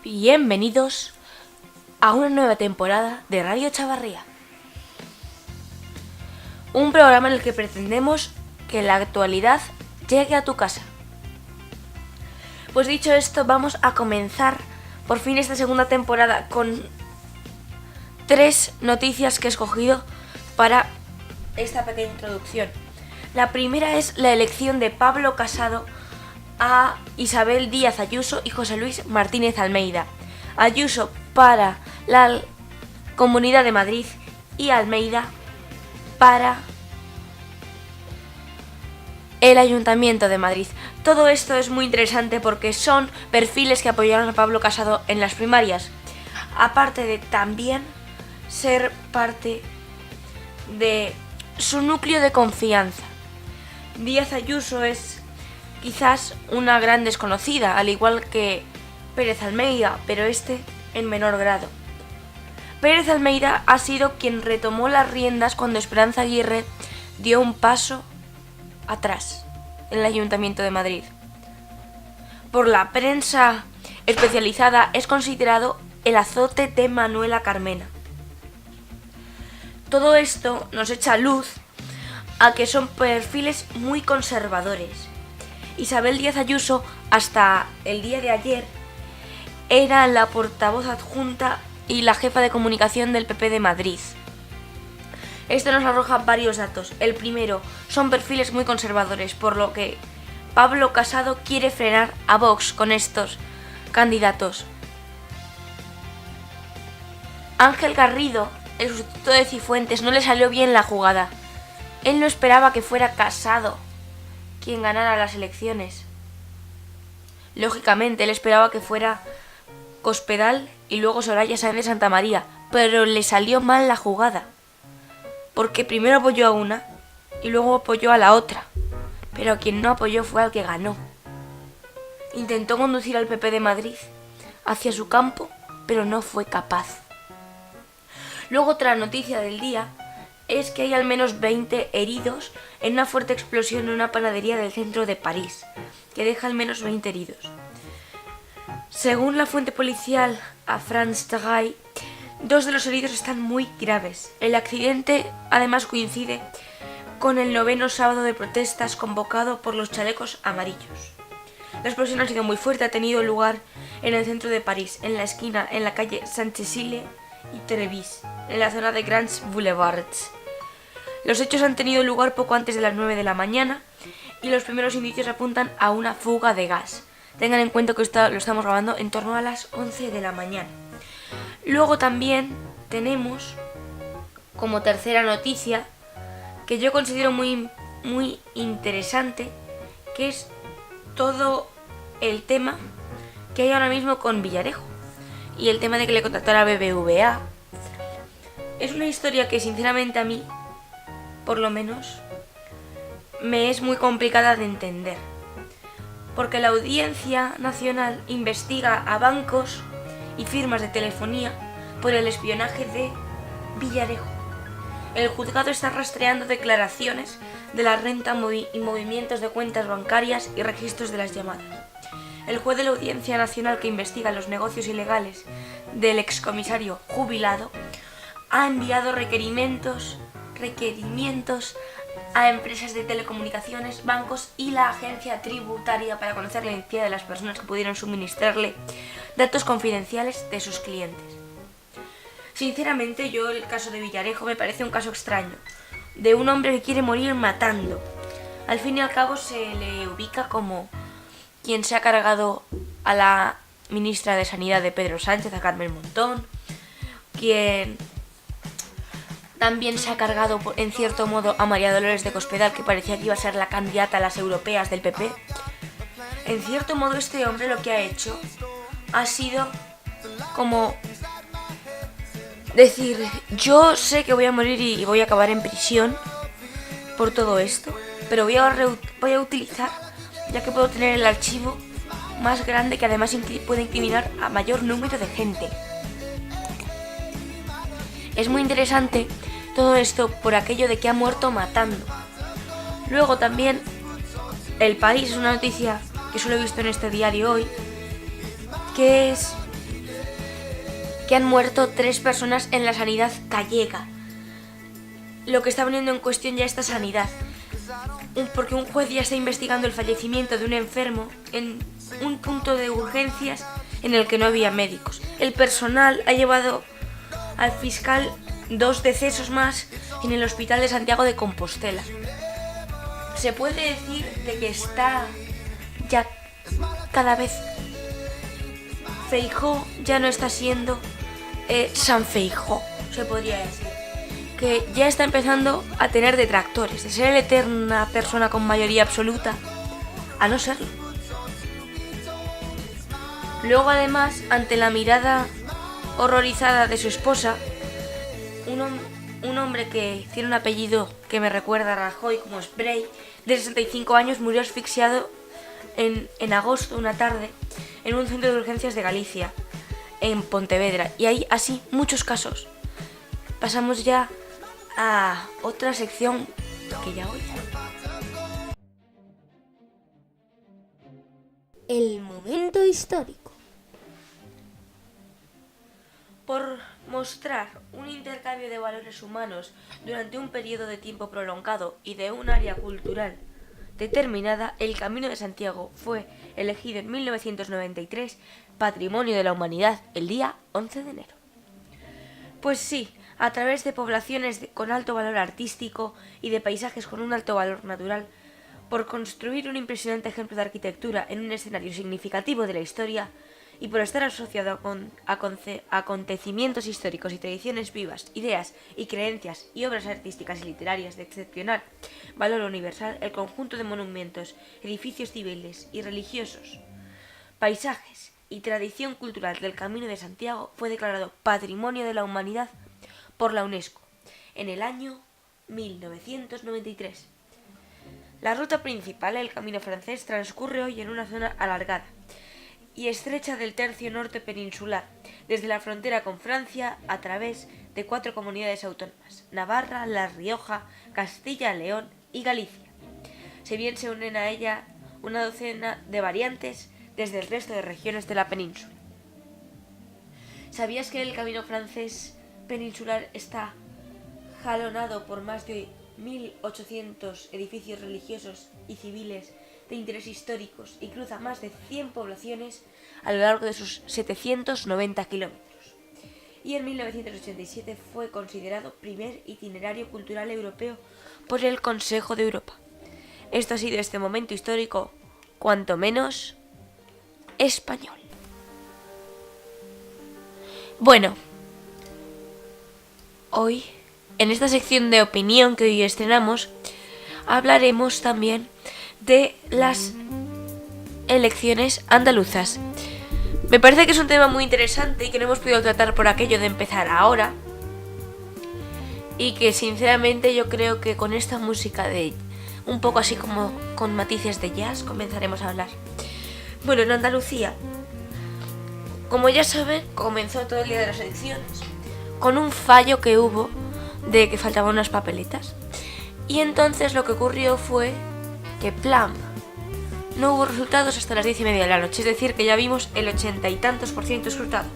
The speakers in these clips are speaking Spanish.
Bienvenidos a una nueva temporada de Radio Chavarría, un programa en el que pretendemos que la actualidad llegue a tu casa. Pues dicho esto, vamos a comenzar por fin esta segunda temporada con 3 noticias que he escogido para esta pequeña introducción. La primera es la elección de Pablo Casado a Isabel Díaz Ayuso y José Luis Martínez Almeida. Ayuso para la Comunidad de Madrid y Almeida para el Ayuntamiento de Madrid. Todo esto es muy interesante porque son perfiles que apoyaron a Pablo Casado en las primarias, aparte de también ser parte de su núcleo de confianza. Díaz Ayuso es quizás una gran desconocida, al igual que Pérez Almeida, pero en menor grado. Pérez Almeida ha sido quien retomó las riendas cuando Esperanza Aguirre dio un paso atrás en el Ayuntamiento de Madrid. Por la prensa especializada es considerado el azote de Manuela Carmena. Todo esto nos echa luz a que son perfiles muy conservadores. Isabel Díaz Ayuso, hasta el día de ayer, era la portavoz adjunta y la jefa de comunicación del PP de Madrid. Esto nos arroja varios datos. El primero, son perfiles muy conservadores, por lo que Pablo Casado quiere frenar a Vox con estos candidatos. Ángel Garrido, el sustituto de Cifuentes, no le salió bien la jugada. Él no esperaba que fuera Casado quien ganara las elecciones. Lógicamente, él esperaba que fuera Cospedal y luego Soraya Sáenz de Santamaría, pero le salió mal la jugada, porque primero apoyó a una y luego apoyó a la otra, pero a quien no apoyó fue al que ganó. Intentó conducir al PP de Madrid hacia su campo, pero no fue capaz. Luego, otra noticia del día es que hay al menos 20 heridos en una fuerte explosión en una panadería del centro de París, que deja al menos 20 heridos. Según la fuente policial a France Tagay, 2 de los heridos están muy graves. El accidente además coincide con el 9º sábado de protestas convocado por los chalecos amarillos. La explosión ha sido muy fuerte, ha tenido lugar en el centro de París, en la esquina, en la calle Saint-Cécile y Trevis, en la zona de Grands Boulevards. Los hechos han tenido lugar poco antes de las 9 de la mañana y los primeros indicios apuntan a una fuga de gas. Tengan en cuenta que esto lo estamos grabando en torno a las 11 de la mañana. Luego también tenemos como tercera noticia, que yo considero muy interesante, que es todo el tema que hay ahora mismo con Villarejo y el tema de que le contratara BBVA. Es una historia que sinceramente a mí, por lo menos, me es muy complicada de entender, porque la Audiencia Nacional investiga a bancos y firmas de telefonía por el espionaje de Villarejo. El juzgado está rastreando declaraciones de la renta y movimientos de cuentas bancarias y registros de las llamadas. El juez de la Audiencia Nacional que investiga los negocios ilegales del excomisario jubilado ha enviado requerimientos a empresas de telecomunicaciones, bancos y la agencia tributaria para conocer la identidad de las personas que pudieron suministrarle datos confidenciales de sus clientes. Sinceramente, el caso de Villarejo me parece un caso extraño, de un hombre que quiere morir matando. Al fin y al cabo se le ubica como quien se ha cargado a la ministra de Sanidad de Pedro Sánchez, a Carmen Montón, quien también se ha cargado, en cierto modo, a María Dolores de Cospedal, que parecía que iba a ser la candidata a las europeas del PP. En cierto modo, este hombre lo que ha hecho ha sido como decir: yo sé que voy a morir y voy a acabar en prisión por todo esto, pero voy a utilizar, ya que puedo tener el archivo más grande que además puede incriminar a mayor número de gente. Es muy interesante todo esto por aquello de que ha muerto matando. Luego también El País es una noticia que solo he visto en este diario hoy, que es que han muerto 3 personas en la sanidad gallega. Lo que está poniendo en cuestión ya esta sanidad, porque un juez ya está investigando el fallecimiento de un enfermo en un punto de urgencias en el que no había médicos. El personal ha llevado al fiscal 2 decesos más en el hospital de Santiago de Compostela. Se puede decir de que está ya cada vez... Feijóo ya no está siendo San Feijóo, se podría decir. Que ya está empezando a tener detractores, de ser la eterna persona con mayoría absoluta a no serlo. Luego, además, ante la mirada horrorizada de su esposa, un hombre que tiene un apellido que me recuerda a Rajoy, como es Brey, de 65 años, murió asfixiado en agosto, una tarde, en un centro de urgencias de Galicia, en Pontevedra. Y hay así muchos casos. Pasamos ya a otra sección que ya hoy. El momento histórico. Por mostrar un intercambio de valores humanos durante un periodo de tiempo prolongado y de un área cultural determinada, el Camino de Santiago fue elegido en 1993 Patrimonio de la Humanidad el día 11 de enero. Pues sí, a través de poblaciones con alto valor artístico y de paisajes con un alto valor natural, por construir un impresionante ejemplo de arquitectura en un escenario significativo de la historia y por estar asociado con acontecimientos históricos y tradiciones vivas, ideas y creencias y obras artísticas y literarias de excepcional valor universal, el conjunto de monumentos, edificios civiles y religiosos, paisajes y tradición cultural del Camino de Santiago fue declarado Patrimonio de la Humanidad por la UNESCO en el año 1993. La ruta principal, el Camino francés, transcurre hoy en una zona alargada y estrecha del tercio norte peninsular, desde la frontera con Francia a través de 4 comunidades autónomas: Navarra, La Rioja, Castilla, León y Galicia. Si bien se unen a ella una docena de variantes desde el resto de regiones de la península. ¿Sabías que el Camino francés peninsular está jalonado por más de 1.800 edificios religiosos y civiles de interés históricos y cruza más de 100 poblaciones a lo largo de sus 790 kilómetros? Y en 1987 fue considerado primer itinerario cultural europeo por el Consejo de Europa. Esto ha sido este momento histórico, cuanto menos español. Bueno, hoy, en esta sección de opinión que hoy estrenamos, hablaremos también de las elecciones andaluzas. Me parece que es un tema muy interesante y que no hemos podido tratar por aquello de empezar ahora. Y que sinceramente yo creo que con esta música de un poco así como con matices de jazz comenzaremos a hablar. Bueno, en Andalucía, como ya saben, comenzó todo el día de las elecciones con un fallo que hubo de que faltaban unas papeletas. Y entonces lo que ocurrió fue que plan, no hubo resultados hasta las 10:30 de la noche, es decir, que ya vimos el 80 y tantos % escrutado.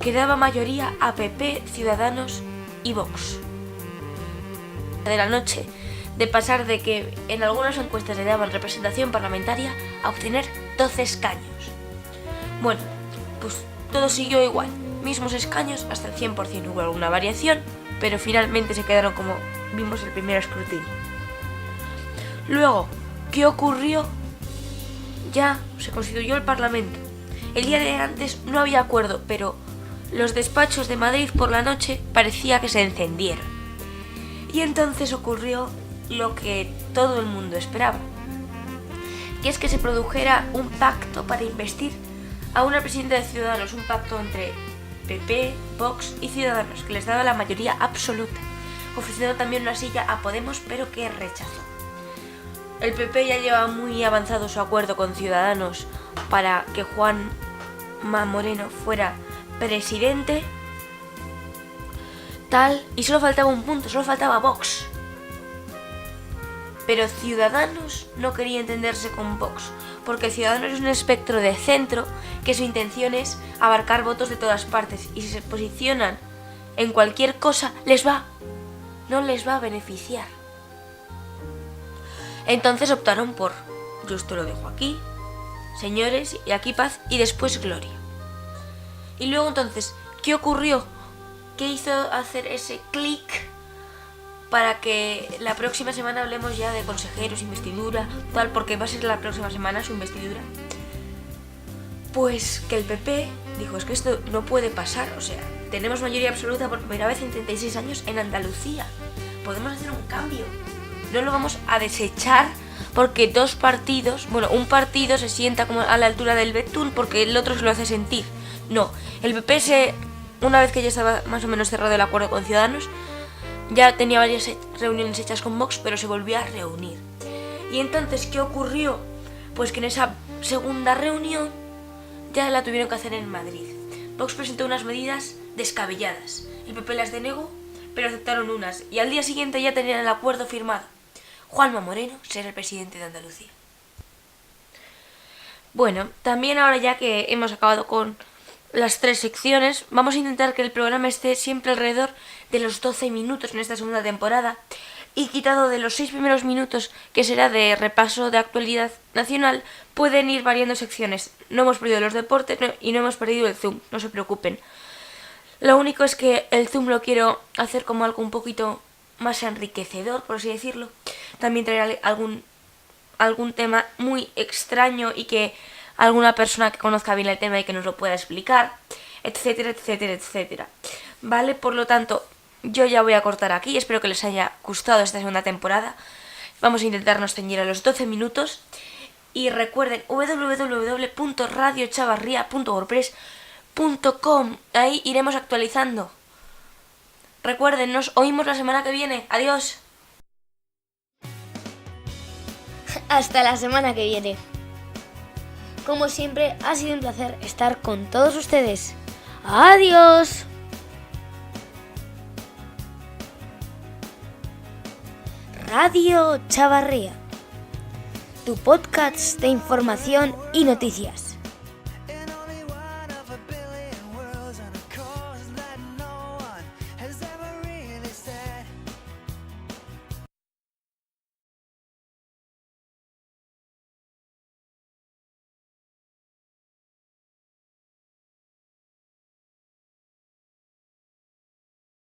Quedaba mayoría a PP, Ciudadanos y Vox. De la noche, de pasar de que en algunas encuestas le daban representación parlamentaria a obtener 12 escaños. Bueno, pues todo siguió igual, mismos escaños hasta el 100%, hubo alguna variación, pero finalmente se quedaron como vimos el primer escrutinio. Luego, ¿qué ocurrió? Ya se constituyó el Parlamento. El día de antes no había acuerdo, pero los despachos de Madrid por la noche parecía que se encendieron. Y entonces ocurrió lo que todo el mundo esperaba, que es que se produjera un pacto para investir a una presidenta de Ciudadanos, un pacto entre PP, Vox y Ciudadanos, que les daba la mayoría absoluta, ofreciendo también una silla a Podemos, pero que rechazó. El PP ya lleva muy avanzado su acuerdo con Ciudadanos para que Juanma Moreno fuera presidente, y solo faltaba un punto, solo faltaba Vox. Pero Ciudadanos no quería entenderse con Vox, porque Ciudadanos es un espectro de centro que su intención es abarcar votos de todas partes, y si se posicionan en cualquier cosa no les va a beneficiar. Entonces optaron por: yo esto lo dejo aquí, señores, y aquí paz y después gloria. Y luego entonces, ¿qué ocurrió? ¿Qué hizo hacer ese clic para que la próxima semana hablemos ya de consejeros, investidura, tal? Porque va a ser la próxima semana su investidura. Pues que el PP dijo: es que esto no puede pasar, o sea, tenemos mayoría absoluta por primera vez en 36 años en Andalucía. Podemos hacer un cambio. No lo vamos a desechar porque dos partidos, un partido se sienta como a la altura del betún porque el otro se lo hace sentir. No, el PP una vez que ya estaba más o menos cerrado el acuerdo con Ciudadanos, ya tenía varias reuniones hechas con Vox, pero se volvió a reunir. Y entonces, ¿qué ocurrió? Pues que en esa segunda reunión ya la tuvieron que hacer en Madrid. Vox presentó unas medidas descabelladas. El PP las denegó, pero aceptaron unas. Y al día siguiente ya tenían el acuerdo firmado. Juanma Moreno será el presidente de Andalucía. Bueno, también ahora ya que hemos acabado con las 3 secciones, vamos a intentar que el programa esté siempre alrededor de los 12 minutos en esta segunda temporada, y quitado de los 6 primeros minutos, que será de repaso de actualidad nacional, pueden ir variando secciones. No hemos perdido los deportes y no hemos perdido el Zoom, no se preocupen. Lo único es que el Zoom lo quiero hacer como algo un poquito más enriquecedor, por así decirlo. También traeré algún tema muy extraño y que alguna persona que conozca bien el tema y que nos lo pueda explicar, etcétera, etcétera, etcétera. Vale, por lo tanto, yo ya voy a cortar aquí. Espero que les haya gustado esta segunda temporada. Vamos a intentarnos ceñir a los 12 minutos. Y recuerden, www.radiochavarria.wordpress.com. Ahí iremos actualizando. Recuerden, nos oímos la semana que viene. Adiós. Hasta la semana que viene. Como siempre, ha sido un placer estar con todos ustedes. ¡Adiós! Radio Chavarría, tu podcast de información y noticias.